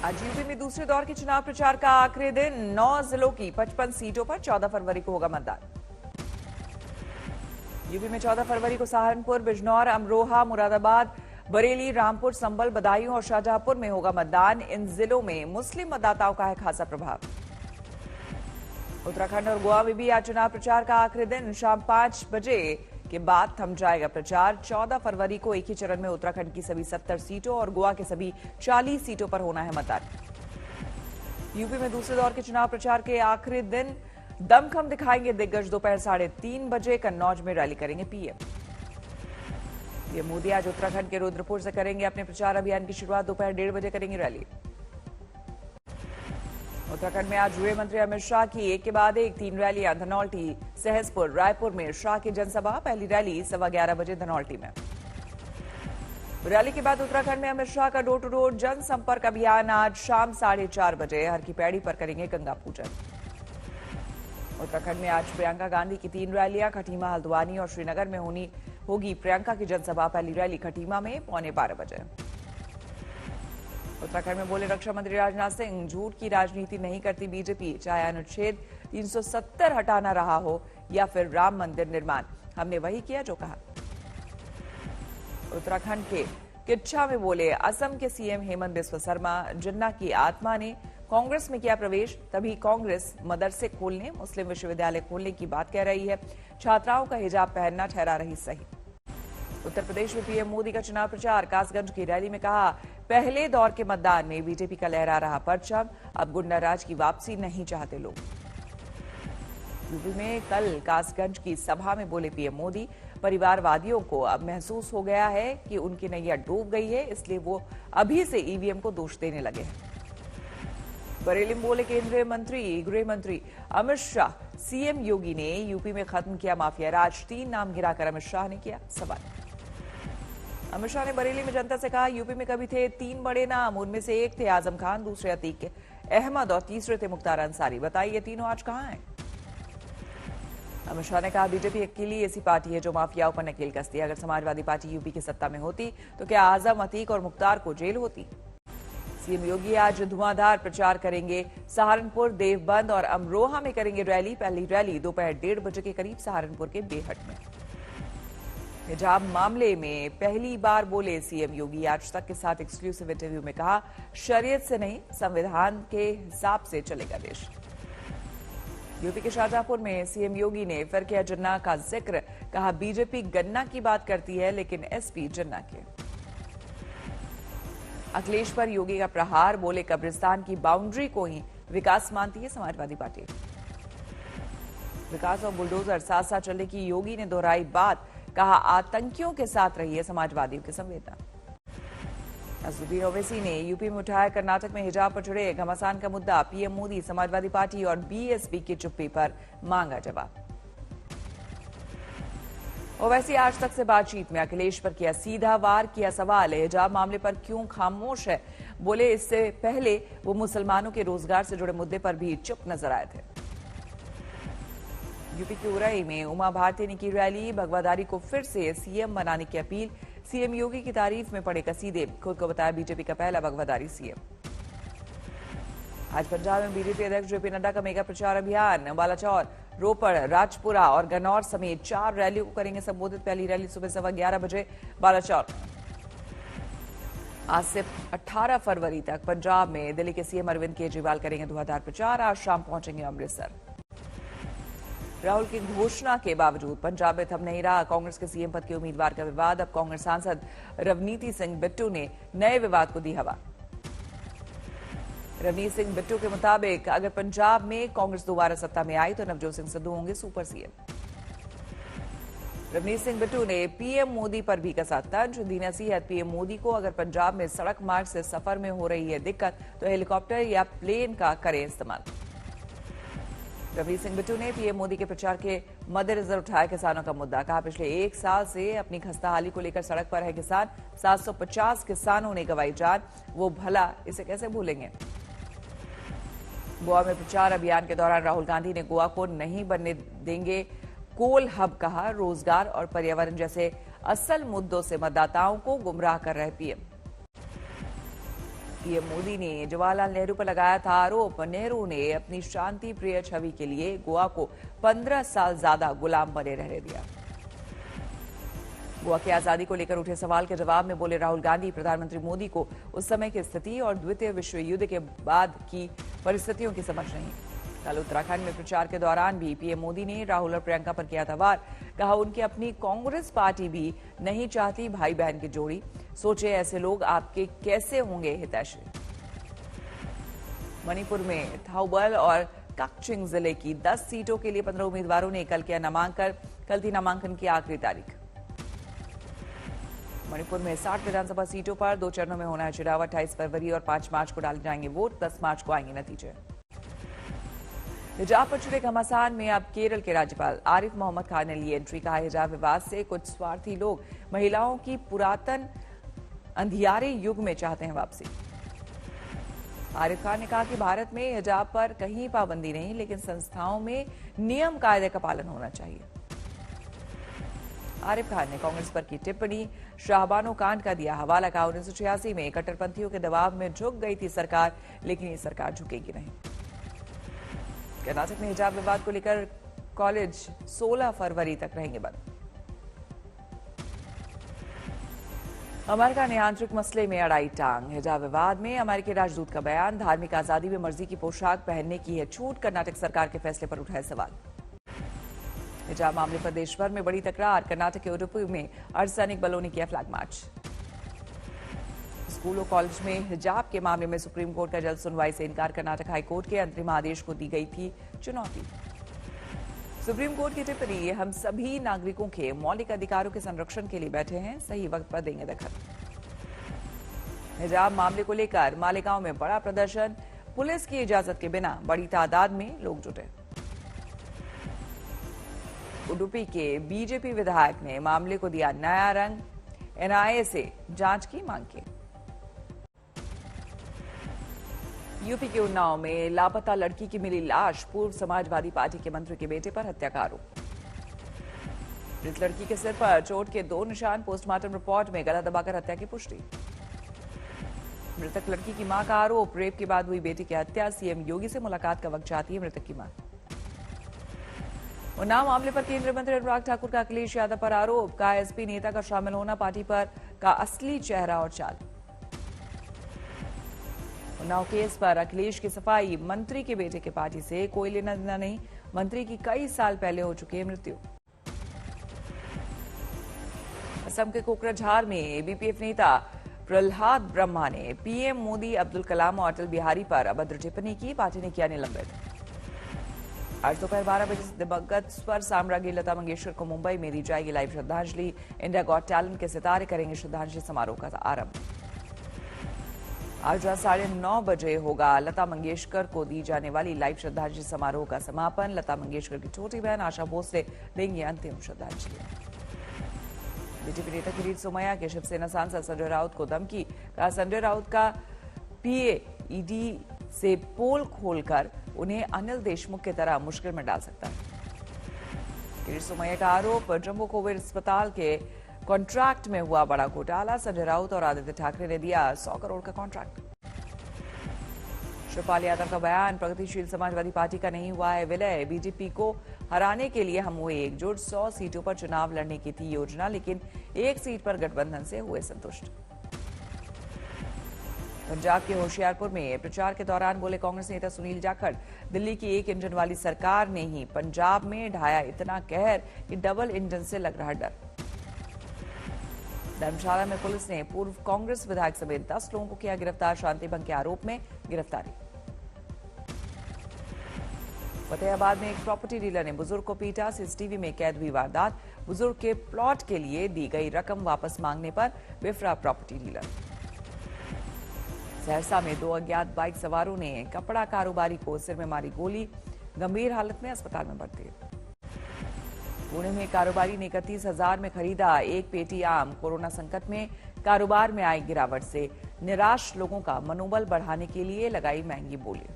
आज यूपी में दूसरे दौर के चुनाव प्रचार का आखिरी दिन 9 जिलों की 55 सीटों पर 14 फरवरी को होगा मतदान। यूपी में 14 फरवरी को सहारनपुर, बिजनौर, अमरोहा, मुरादाबाद, बरेली, रामपुर, संभल, बदायूं और शाहजहांपुर में होगा मतदान। इन जिलों में मुस्लिम मतदाताओं का है खासा प्रभाव। उत्तराखंड और गोवा में भी आज चुनाव प्रचार का आखिरी दिन। शाम 5 बजे के बाद थम जाएगा प्रचार। 14 फरवरी को एक ही चरण में उत्तराखंड की सभी 70 सीटों और गोवा के सभी 40 सीटों पर होना है मतदान। यूपी में दूसरे दौर के चुनाव प्रचार के आखिरी दिन दमखम दिखाएंगे दिग्गज। दोपहर 3:30 बजे कन्नौज में रैली करेंगे पीएम मोदी। आज उत्तराखंड के रुद्रपुर से करेंगे अपने प्रचार अभियान की शुरुआत। दोपहर 1:30 बजे करेंगे रैली। उत्तराखंड में आज गृह मंत्री अमित शाह की एक के बाद एक 3 रैलियां। धनौल्टी, सहसपुर, रायपुर में शाह की जनसभा। पहली रैली 11:15 बजे धनौल्टी में। रैली के बाद उत्तराखंड में अमित शाह का डोर टू डोर जनसंपर्क अभियान। आज शाम 4:30 बजे हर की पैड़ी पर करेंगे गंगा पूजन। उत्तराखंड में आज प्रियंका गांधी की 3 रैलियां। खटीमा, हल्द्वानी और श्रीनगर में होगी प्रियंका की जनसभा। पहली रैली खटीमा में 11:15 बजे। उत्तराखंड में बोले रक्षा मंत्री राजनाथ सिंह, झूठ की राजनीति नहीं करती बीजेपी। चाहे अनुच्छेद 370 हटाना रहा हो या फिर राम मंदिर निर्माण, हमने वही किया जो कहा। उत्तराखंड के किच्छा में बोले असम के सीएम हेमंत बिस्वा शर्मा, जिन्ना की आत्मा ने कांग्रेस में किया प्रवेश, तभी कांग्रेस मदरसे खोलने, मुस्लिम विश्वविद्यालय खोलने की बात कह रही है। छात्राओं का हिजाब पहनना ठहरा रही सही। उत्तर प्रदेश में पीएम मोदी का चुनाव प्रचार। कासगंज की रैली में कहा, पहले दौर के मतदान में बीजेपी का लहरा रहा परचम। अब गुंडाराज की वापसी नहीं चाहते लोग। यूपी में कल कासगंज की सभा में बोले पीएम मोदी, परिवारवादियों को अब महसूस हो गया है कि उनकी नैया डूब गई है, इसलिए वो अभी से ईवीएम को दोष देने लगे हैं। बरेली में बोले केंद्रीय गृह मंत्री अमित शाह, सीएम योगी ने यूपी में खत्म किया माफिया राज। 3 नाम गिराकर अमित शाह ने किया सवाल। अमित शाह ने बरेली में जनता से कहा, यूपी में कभी थे 3 बड़े नाम, उनमें से एक थे आजम खान, दूसरे अतीक अहमद और तीसरे थे मुख्तार अंसारी। बताइए तीनों आज कहां हैं? अमित शाह ने कहा, बीजेपी अकेली ऐसी पार्टी है जो माफियाओं पर नकेल कसती है। अगर समाजवादी पार्टी यूपी की सत्ता में होती तो क्या आजम, अतीक और मुख्तार को जेल होती? सीएम योगी आज धुआंधार प्रचार करेंगे। सहारनपुर, देवबंद और अमरोहा में करेंगे रैली। पहली रैली दोपहर 1:30 बजे के करीब सहारनपुर के बेहट में। हिजाब मामले में पहली बार बोले सीएम योगी। आज तक के साथ एक्सक्लूसिव इंटरव्यू में कहा, शरीयत से नहीं संविधान के हिसाब से चलेगा देश। यूपी के शाहजहांपुर में सीएम योगी ने फिर किया जिन्ना का जिक्र। कहा, बीजेपी गन्ना की बात करती है लेकिन एसपी जिन्ना के। अखिलेश पर योगी का प्रहार। बोले कब्रिस्तान की बाउंड्री को ही विकास मानती है समाजवादी पार्टी। विकास और बुलडोजर साथ साथ चलने की योगी ने दोहराई बात। कहा, आतंकियों के साथ रही है समाजवादियों की संवेदना। अजहरुद्दीन ओवैसी ने यूपी में उठाया कर्नाटक में हिजाब पर जुड़े घमासान का मुद्दा। पीएम मोदी, समाजवादी पार्टी और बीएसपी की चुप्पी पर मांगा जवाब। ओवैसी आज तक से बातचीत में अखिलेश पर किया सीधा वार। किया सवाल, हिजाब मामले पर क्यों खामोश है? बोले इससे पहले वो मुसलमानों के रोजगार से जुड़े मुद्दे पर भी चुप नजर आए थे। यूपी के उरई में उमा भारती ने की रैली। भगवाधारी को फिर से सीएम बनाने की अपील। सीएम योगी की तारीफ में पड़े कसीदे। खुद को बताया बीजेपी का पहला भगवाधारी सीएम। आज पंजाब में बीजेपी अध्यक्ष जेपी नड्डा का मेगा प्रचार अभियान। बालाचौर, रोपड़, राजपुरा और गन्नौर समेत 4 रैलियों को करेंगे संबोधित। पहली रैली सुबह 11:15 बजे बालाचौर। आज से 18 फरवरी तक पंजाब में दिल्ली के सीएम अरविंद केजरीवाल करेंगे धुआंधार प्रचार। आज शाम पहुंचेंगे अमृतसर। राहुल की घोषणा के बावजूद पंजाब में थम नहीं रहा कांग्रेस के सीएम पद के उम्मीदवार का विवाद। अब कांग्रेस सांसद रवनीति सिंह बिट्टू ने नए विवाद को दी हवा। रवनीत सिंह बिट्टू के मुताबिक अगर पंजाब में कांग्रेस दोबारा सत्ता में आई तो नवजोत सिंह सिद्धू होंगे सुपर सीएम। रवनीत सिंह बिट्टू ने पीएम मोदी पर भी कसा तंज। दी नसीहत पीएम मोदी को, अगर पंजाब में सड़क मार्ग से सफर में हो रही है दिक्कत तो हेलीकॉप्टर या प्लेन का करें इस्तेमाल। रवनीत सिंह बिट्टू ने पीएम मोदी के प्रचार के मद्देनजर उठाया किसानों का मुद्दा। कहा, पिछले 1 साल से अपनी खस्ताहाली को लेकर सड़क पर है किसान। 750 किसानों ने गंवाई जान, वो भला इसे कैसे भूलेंगे? गोवा में प्रचार अभियान के दौरान राहुल गांधी ने गोवा को नहीं बनने देंगे कोल हब कहा। रोजगार और पर्यावरण जैसे असल मुद्दों से मतदाताओं को गुमराह कर रहे पीएम। पीएम मोदी ने जवाहरलाल नेहरू पर लगाया था आरोप, नेहरू ने अपनी शांति प्रिय छवि के लिए गोवा को 15 साल ज्यादा गुलाम बने रहने दिया। गोवा की आजादी को लेकर उठे सवाल के जवाब में बोले राहुल गांधी, प्रधानमंत्री मोदी को उस समय की स्थिति और द्वितीय विश्व युद्ध के बाद की परिस्थितियों की समझ नहीं। कल उत्तराखंड में प्रचार के दौरान भी पीएम मोदी ने राहुल और प्रियंका पर किया था वार। कहा उनकी अपनी कांग्रेस पार्टी भी नहीं चाहती भाई बहन की जोड़ी। सोचे ऐसे लोग आपके कैसे होंगे हितैषी। मणिपुर में थाउबल और काकचिंग जिले की 10 सीटों के लिए 15 उम्मीदवारों ने कल किया नामांकन। कल थी नामांकन की आखिरी तारीख। मणिपुर में 60 विधानसभा सीटों पर 2 चरणों में होना है चुनाव। 28 फरवरी और 5 मार्च को डाले जाएंगे वोट। 10 मार्च को आएंगे नतीजे। हिजाब पर छुड़े घमासान में अब केरल के राज्यपाल आरिफ मोहम्मद खान ने ली एंट्री। कहा हिजाब विवाद से कुछ स्वार्थी लोग महिलाओं की पुरातन अंधियारे युग में चाहते हैं वापसी। आरिफ खान ने कहा कि भारत में हिजाब पर कहीं पाबंदी नहीं, लेकिन संस्थाओं में नियम कायदे का पालन होना चाहिए। आरिफ खान ने कांग्रेस पर की टिप्पणी, शाहबानो कांड का दिया हवाला। कहा 1986 में कट्टरपंथियों के दबाव में झुक गई थी सरकार, लेकिन ये सरकार झुकेगी नहीं। कर्नाटक में हिजाब विवाद को लेकर कॉलेज 16 फरवरी तक रहेंगे बंद। अमेरिका ने आंतरिक मसले में अड़ाई टांग। हिजाब विवाद में अमेरिकी राजदूत का बयान, धार्मिक आजादी में मर्जी की पोशाक पहनने की है छूट। कर्नाटक सरकार के फैसले पर उठाए सवाल। हिजाब मामले पर देश भर में बड़ी तकरार। कर्नाटक के उडुपी में अर्धसैनिक बलों ने किया फ्लैग मार्च। स्कूल और कॉलेज में हिजाब के मामले में सुप्रीम कोर्ट का जल्द सुनवाई से इनकार। कर्नाटक हाईकोर्ट के अंतरिम आदेश को दी गई थी चुनौती। सुप्रीम कोर्ट की टिप्पणी, हम सभी नागरिकों के मौलिक अधिकारों के संरक्षण के लिए बैठे हैं, सही वक्त पर देंगे दखल। हिजाब मामले को लेकर मालेगांव में बड़ा प्रदर्शन। पुलिस की इजाजत के बिना बड़ी तादाद में लोग जुटे। उडुपी के बीजेपी विधायक ने मामले को दिया नया रंग। एनआईए से जांच की मांग की। यूपी के उन्नाव में लापता लड़की की मिली लाश। पूर्व समाजवादी पार्टी के मंत्री के बेटे पर हत्या का आरोप। मृत लड़की के सिर पर चोट के 2 निशान। पोस्टमार्टम रिपोर्ट में गला दबाकर हत्या की पुष्टि। मृतक लड़की की मां का आरोप, रेप के बाद हुई बेटी की हत्या। सीएम योगी से मुलाकात का वक्त चाहती है मृतक की मां। उन्नाव मामले पर केंद्रीय मंत्री अनुराग ठाकुर का अखिलेश यादव पर आरोप। कहा एसपी नेता का शामिल होना पार्टी पर का असली चेहरा और चाल। उन्नाव केस पर अखिलेश की सफाई, मंत्री के बेटे के पार्टी से कोई लेना देना नहीं। मंत्री की कई साल पहले हो चुकी है मृत्यु। असम के कोकराझार में बीपीएफ नेता प्रहलाद ब्रह्मा ने पीएम मोदी, अब्दुल कलाम और अटल बिहारी पर अभद्र टिप्पणी की। पार्टी ने किया निलंबित। आज दोपहर 12 बजे से दिवंगत स्वर साम्राज्ञी लता मंगेशकर को मुंबई में दी जाएगी लाइव श्रद्धांजलि। इंडिया गॉट टैलेंट के सितारे करेंगे श्रद्धांजलि समारोह का आरंभ। आज रात 9:30 बजे होगा लता मंगेशकर को दी जाने वाली लाइव श्रद्धांजलि समारोह का समापन। लता मंगेशकर की छोटी बहन आशा भोसले देंगी अंतिम श्रद्धांजलि। बीजेपी नेता किरीट सोमैया के शिवसेना सांसद संजय राउत को धमकी। कहा संजय राउत का पीए ईडी से पोल खोलकर उन्हें अनिल देशमुख की तरह मुश्किल में डाल सकता है। किरीट सोमैया का आरोप, जम्मू कोविड अस्पताल के कॉन्ट्रैक्ट में हुआ बड़ा घोटाला। संजय राउत और आदित्य ठाकरे ने दिया 100 करोड़ का कॉन्ट्रैक्ट। शिवपाल यादव का बयान, प्रगतिशील समाजवादी पार्टी का नहीं हुआ है विलय। बीजेपी को हराने के लिए हम हुए एकजुट। 100 सीटों पर चुनाव लड़ने की थी योजना, लेकिन एक सीट पर गठबंधन से हुए संतुष्ट। पंजाब के होशियारपुर में प्रचार के दौरान बोले कांग्रेस नेता सुनील जाखड़, दिल्ली की एक इंजन वाली सरकार ने ही पंजाब में ढाया इतना कहर कि डबल इंजन से लग रहा डर। धर्मशाला में पुलिस ने पूर्व कांग्रेस विधायक समेत 10 लोगों को किया गिरफ्तार। शांति भंग के आरोप में गिरफ्तारी। फतेहाबाद में एक प्रॉपर्टी डीलर ने बुजुर्ग को पीटा। सीसीटीवी में कैद हुई वारदात। बुजुर्ग के प्लॉट के लिए दी गई रकम वापस मांगने पर विफरा प्रॉपर्टी डीलर। सहरसा में 2 अज्ञात बाइक सवारों ने कपड़ा कारोबारी को सिर में मारी गोली। गंभीर हालत में अस्पताल में भर्ती। पुणे में कारोबारी ने 31,000 में खरीदा 1 पेटी आम। कोरोना संकट में कारोबार में आई गिरावट से निराश लोगों का मनोबल बढ़ाने के लिए लगाई महंगी बोली।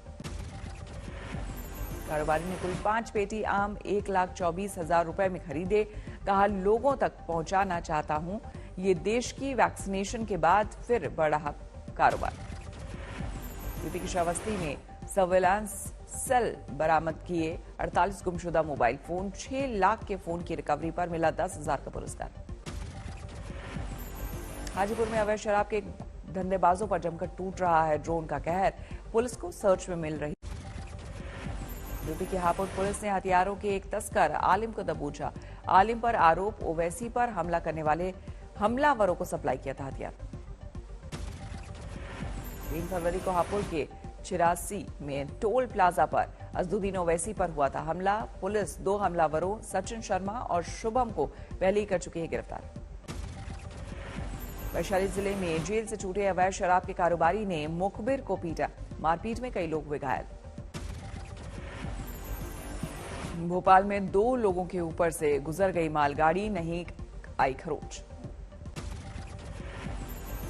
कारोबारी ने कुल 5 पेटी आम 1,24,000 रुपए में खरीदे। कहा लोगों तक पहुंचाना चाहता हूं, ये देश की वैक्सीनेशन के बाद फिर बढ़ रहा कारोबार। यूपी की श्रावस्ती में सर्वेलांस सेल बरामद किए 48 गुमशुदा मोबाइल फोन, 6 लाख के फोन की रिकवरी पर मिला 10,000 का पुरस्कार। हाजीपुर में अवैध शराब के धंधेबाजों पर जमकर टूट रहा है ड्रोन का कहर, पुलिस को सर्च में मिल रही। यूपी की हापुड़ पुलिस ने हथियारों के एक तस्कर आलिम को दबोचा। आलिम पर आरोप ओवैसी पर हमला करने वाले हमलावरों को सप्लाई किया था हथियार। 3 फरवरी को हापुड़ के 84 में टोल प्लाजा पर अजदुद्दीन ओवैसी पर हुआ था हमला। पुलिस 2 हमलावरों सचिन शर्मा और शुभम को पहले ही कर चुकी है गिरफ्तार। वैशाली जिले में जेल से छूटे अवैध शराब के कारोबारी ने मुखबिर को पीटा, मारपीट में कई लोग हुए घायल। भोपाल में 2 लोगों के ऊपर से गुजर गई मालगाड़ी, नहीं आई खरोच।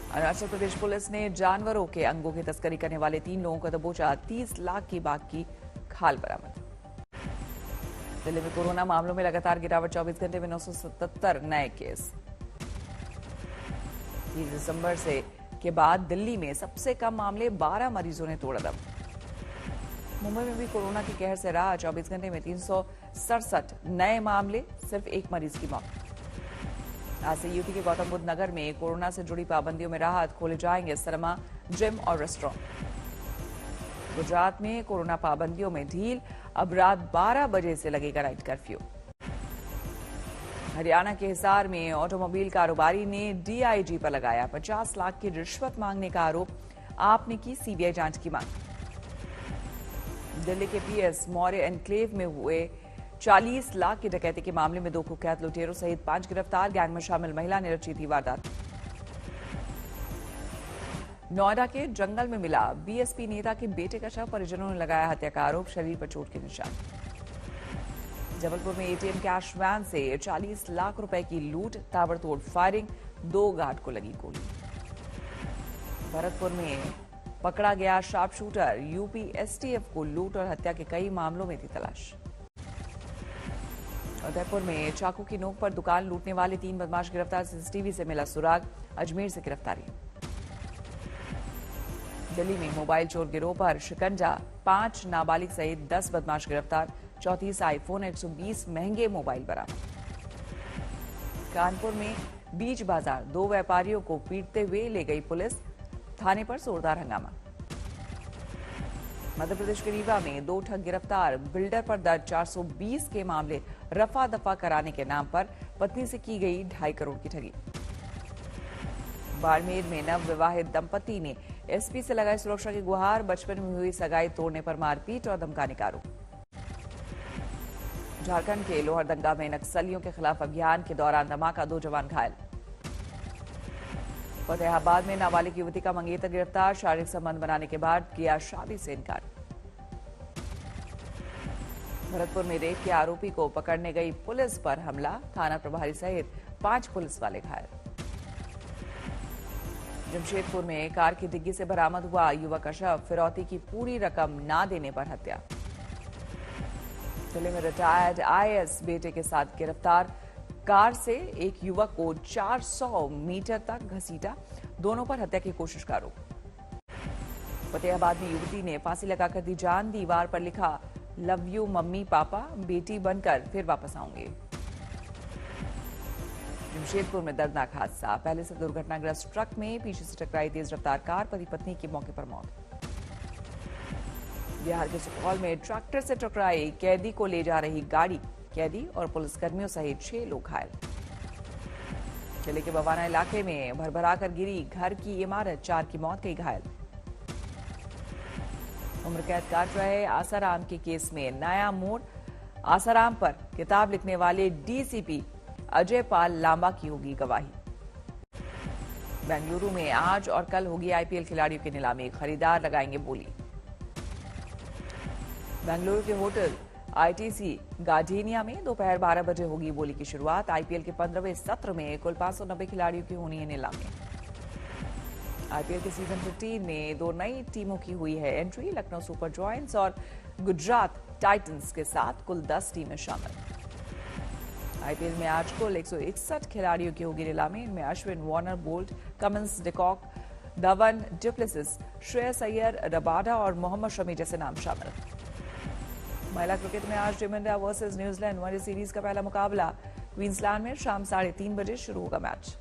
अरुणाचल प्रदेश पुलिस ने जानवरों के अंगों की तस्करी करने वाले 3 लोगों को दबोचा, 30 लाख की बाघ की खाल बरामद। दिल्ली में कोरोना मामलों में लगातार गिरावट, 24 घंटे में 977 नए केस। 30 दिसंबर से के बाद दिल्ली में सबसे कम मामले, 12 मरीजों ने तोड़ा दम। मुंबई में भी कोरोना की कहर से रहा, 24 घंटे में 367 नए मामले, सिर्फ 1 मरीज की मौत। आज से यूपी के गौतम बुद्ध नगर में कोरोना से जुड़ी पाबंदियों में राहत, खोले जाएंगे सिनेमा, जिम और रेस्टोरेंट। गुजरात में कोरोना पाबंदियों में ढील, अब रात 12 बजे से लगेगा नाइट कर्फ्यू। हरियाणा के हिसार में ऑटोमोबाइल कारोबारी ने डीआईजी पर लगाया 50 लाख की रिश्वत मांगने का आरोप, आपने की सीबीआई जांच की मांग। दिल्ली के पीएस मौर्य एनक्लेव में हुए 40 लाख की डकैती के मामले में 2 कुख्यात लुटेरों सहित 5 गिरफ्तार, गैंग में शामिल महिला ने रची थी वारदात। नोएडा के जंगल में मिला बीएसपी नेता के बेटे का शव, परिजनों ने लगाया हत्या का आरोप, शरीर पर चोट के निशान। जबलपुर में एटीएम कैश वैन से 40 लाख रुपए की लूट, ताबड़तोड़ फायरिंग, 2 गार्ड को लगी गोली। भरतपुर में पकड़ा गया शार्प शूटर, यूपी एसटीएफ को लूट और हत्या के कई मामलों में थी तलाश। उदयपुर में चाकू की नोक पर दुकान लूटने वाले 3 बदमाश गिरफ्तार, सीसीटीवी से मिला सुराग, अजमेर से गिरफ्तारी। दिल्ली में मोबाइल चोर गिरोह पर शिकंजा, 5 नाबालिग सहित 10 बदमाश गिरफ्तार, 34 आईफोन, 120 महंगे मोबाइल बरामद। कानपुर में बीच बाजार 2 व्यापारियों को पीटते हुए ले गई पुलिस, थाने पर जोरदार हंगामा। मध्य प्रदेश के रीवा में 2 ठग गिरफ्तार, बिल्डर पर दर्ज 420 के मामले, रफा दफा कराने के नाम पर पत्नी से की गई 2.5 करोड़ की ठगी। बाड़मेर में नवविवाहित दंपति ने एसपी से लगाई सुरक्षा की गुहार, बचपन में हुई सगाई तोड़ने पर मारपीट और धमकाने का आरोप। झारखंड के लोहरदंगा में नक्सलियों के खिलाफ अभियान के दौरान धमाका, 2 जवान घायल। फतेहाबाद में नाबालिग युवती का मंगेतर गिरफ्तार, शारीरिक संबंध बनाने के बाद किया शादी से इनकार। भरतपुर में रेप के आरोपी को पकड़ने गई पुलिस पर हमला, थाना प्रभारी सहित 5 पुलिस वाले घायल। जमशेदपुर में कार की डिग्गी से बरामद हुआ युवक का शव, फिरौती की पूरी रकम ना देने पर हत्या। जिले में रिटायर्ड आईएएस बेटे के साथ गिरफ्तार, कार से एक युवक को 400 मीटर तक घसीटा, दोनों पर हत्या की कोशिश का आरोप। फतेहाबाद में युवती ने फांसी लगाकर दी जान, दीवार पर लिखा लव यू मम्मी पापा, बेटी बनकर फिर वापस आऊंगी। जमशेदपुर में दर्दनाक हादसा, पहले से दुर्घटनाग्रस्त ट्रक में पीछे से टकराई तेज रफ्तार कार, पति पत्नी की मौके पर मौत। बिहार के सुपौल में ट्रैक्टर से टकराई कैदी को ले जा रही गाड़ी, कैदी और पुलिसकर्मियों सहित 6 लोग घायल। जिले के बवाना इलाके में भरभराकर गिरी घर की इमारत, 4 की मौत, कई घायल। उम्र कैद काट रहे आसाराम के केस में नया मोड़, आसाराम पर किताब लिखने वाले डीसीपी अजय पाल लांबा की होगी गवाही। बेंगलुरु में आज और कल होगी आईपीएल खिलाड़ियों की नीलामी, खरीदार लगाएंगे बोली। बेंगलुरु के होटल आईटीसी गार्डेनिया में दोपहर 12 बजे होगी बोली की शुरुआत। आईपीएल के 15वें सत्र में कुल 590 खिलाड़ियों की होनी है नीलामी। आईपीएल के सीजन 15 में 2 नई टीमों की हुई है एंट्री, लखनऊ सुपर जॉयंट्स और गुजरात टाइटंस के साथ कुल 10 टीमें शामिल। आईपीएल में आज कुल 161 खिलाड़ियों की होगी नीलामी, इनमें Ashwin, Warner, bolt, Cummins, de Kock, Dhawan, du Plessis, Shreyas Iyer, Rabada और मोहम्मद शमी जैसे नाम शामिल। महिला क्रिकेट में आज team India versus New Zealand one day series का पहला मुकाबला क्वींसलैंड में शाम 3:30 बजे शुरू होगा मैच।